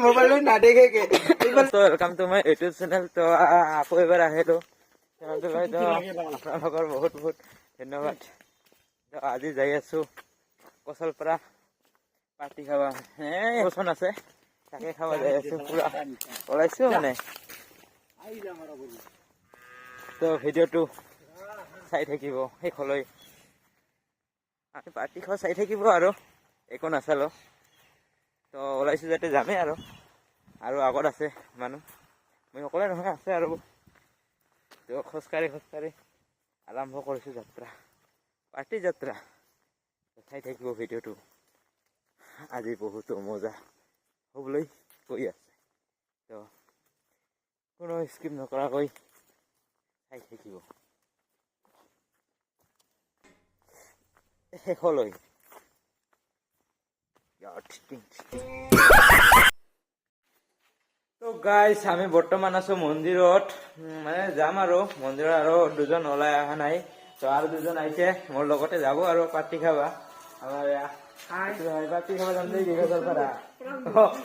Mobile নাদেখে welcome to my YouTube channel. তো আকৌ এবাৰ আহিলো চেনেলটো আপোনালোকৰ বহুত বহুত ধন্যবাদ। তো আজি যাই আছো কচল পৰা পাৰ্টি খাবা পচন্দ আছে তাকে খাবা যাই আছো। পুৰা ওলাইছো মানে। তো ভিডিঅ'টো চাই থাকিব শেষলৈ। আমি পাৰ্টি খোৱা চাই থাকিব আৰু একো নাচালো। তো ওলাইছো যাতে যামেই আৰু আগত আছে মানুহ, মই অকলে নহয় আছে আৰু। তো খোজকাঢ়ি আৰম্ভ কৰিছো যাত্ৰা, পাৰ্টি যাত্ৰা। চাই থাকিব ভিডিঅ'টো, আজি বহুতো মজা হ'বলৈ গৈ আছে। তো কোনো স্কিপ নকৰাকৈ চাই থাকিব শেষলৈ। তো গাইজ আমি বৰ্তমান আছো মন্দিৰত, মানে যাম আৰু মন্দিৰত। আৰু দুজন ওলাই অহা নাই, তো আৰু দুজন আহিছে মোৰ লগতে যাব আৰু পাৰ্টি খাবা। আমাৰ পাৰ্টি খাবা যাম দেই পৰা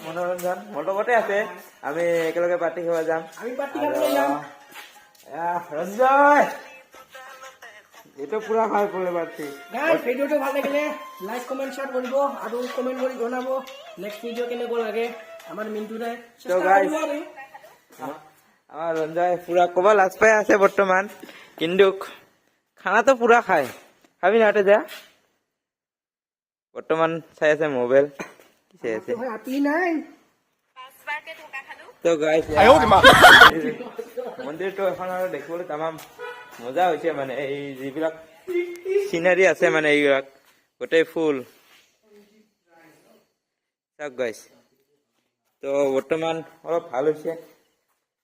মনোৰঞ্জন মোৰ লগতে আছে। আমি একেলগে পাৰ্টি খাবা যাম। ৰঞ্জয় এইটো পুৰা ভাল পলে পাৰ্টি। ভিডিঅ'টো ভাল লাগিলে লাইক কমেণ্ট শ্বেয়াৰ কৰিব আৰু কমেণ্ট কৰি জনাব নেক্সট ভিডিঅ' কেনেকুৱা লাগে। আমাৰ মিণ্টু দাই আমাৰ ৰঞ্জয় পুৰা ক'বা লাজ পাই আছে বৰ্তমান, কিন্তু খানাটো পুৰা খায়। খাবি নাতে যা বৰ্তমান চাই আছে মোবাইল চাই আছে। তো গাইজ মন্দিৰটো এখন আৰু দেখিবলৈ তামাম মজা হৈছে। মানে এই যিবিলাক চিনাৰী আছে মানে এইবিলাক গোটেই ফুল চাওক গাইজ। তো বৰ্তমান অলপ ভাল হৈছে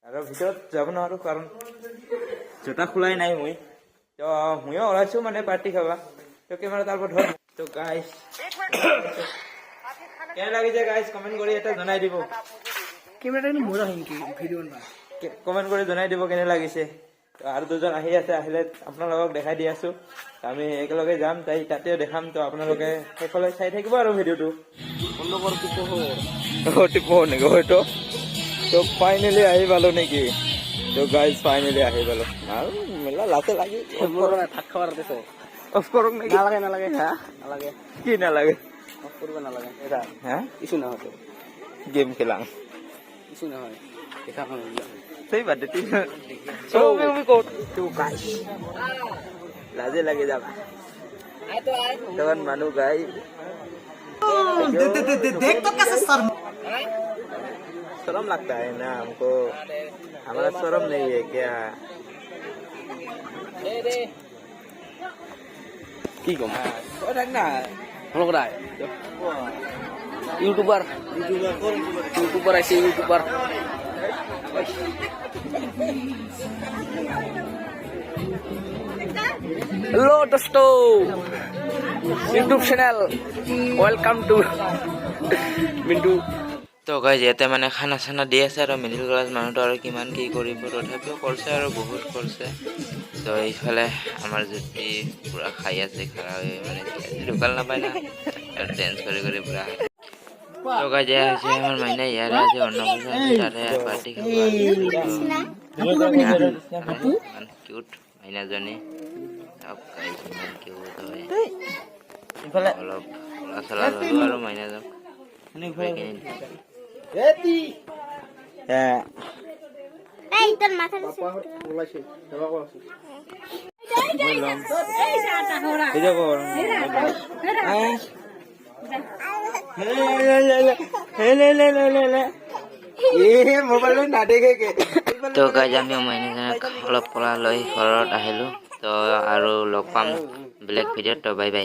আৰু ভিতৰত যাব নোৱাৰো কাৰণ জোতা খোলাই নাই মই। তো ময়ো ওলাইছো মানে পাৰ্টি খাবা। তো কেমেৰা তাৰ পৰা ধৰ। তো গাইজ কেনে লাগিছে গাইজ কমেণ্ট কৰি এটা জনাই দিব। কেমেৰাটো মজা হয় নেকি ভিডিঅ' কমেণ্ট কৰি জনাই দিব কেনে লাগিছে। আৰু দুজন আহি আছে, আহিলে আপোনালোকক দেখাই দি আছো। আমি একেলগে যাম, তাতেও দেখাম। তো আপোনালোকে শেষলৈ চাই থাকিব আৰু ভিডিঅ'টো। টিপো নেকি হয়তো। তো ফাইনেলি আহি পালো নেকি। তো গাইজ ফাইনেলি আহি পালো আৰু মেলা লাতে লাগি ভাত খাবাৰ দিছে। অফ কৰক নেকি? নালাগে হা নালাগে কি নালাগে? অফ কৰিব নালাগে। হা কিছু নহয় গেম খেলাম কিছু নহয় দেখা সেই বাদে তুমি ক'ত তো গাইজ লাজে লাগে যাবা তখন মানুহ গাই देख तो कैसे शर्म लगता है ना हमको, हमारा शर्म नहीं है क्या? কি কম না ইউটিউবার আছে ইউটিউবার। हेलो दोस्तों YouTube channel welcome to Mintu. তো গাইজ ইয়াতে মানে খানা চানা দি আছে আৰু মিডিল ক্লাছ মানুহটো আৰু কিমান কি কৰিব, তথাপিও কৰিছে আৰু বহুত কৰিছে। তো এইফালে আমাৰ যদি পুৰা খাই আছে, খাৰা হৈ মানে ঢুকাল নাপায় না আৰু ডেন্স কৰি পুৰা। তো গাইজ এয়া হৈছে আমাৰ মাইনা, ইয়াৰে আজি অন্নপ্ৰসন্ন তাতে পাৰ্টি খাব। ইমান কিউট মাইনাজনী, চাওক গাইজ ইমান কিউট হয়। অলপ চলা চলা ল'লো আৰু মাইনাজক মোবাইল নাদেখে। তো গাইজ আমি মাইনাজনক অলপ পলা লৈ ঘৰত আহিলো। তো আৰু লগ পাম বেলেগ ভিডিঅ'ত। তো বাই বাই।